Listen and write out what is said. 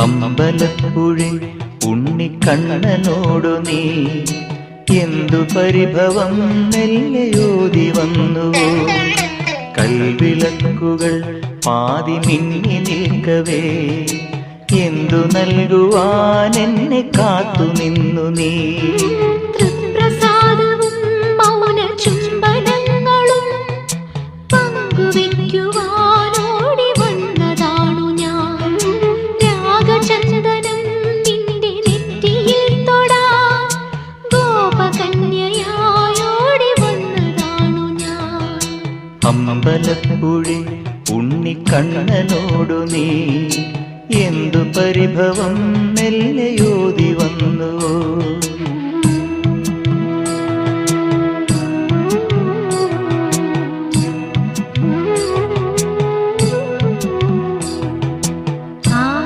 അമ്പലപ്പുഴി ഉണ്ണിക്കണ്ണനോടു നീ എന്തു പരിഭവം മെല്ലയോതി വന്നുവോ? കൽവിളക്കുകൾ പാതി മിന്നി നിൽക്കവേ എന്തു നൽകുവാൻ എന്നെ കാത്തു നിന്നു നീ? തൃപ്രസാദവും മൗന ചുംബനങ്ങളും പങ്കുവയ്ക്കുവാനോടി വന്നതാണു ഞാൻ. രാഗചന്ദനം നിന്റെ നെറ്റിയിൽ തൊടാൻ ഗോപകന്യയായോടി വന്നതാണു ഞാൻ. അമ്പലപ്പുഴി ഉണ്ണിക്കണ്ണനോടു നീ എന്തു പരിഭവം മെല്ലയോ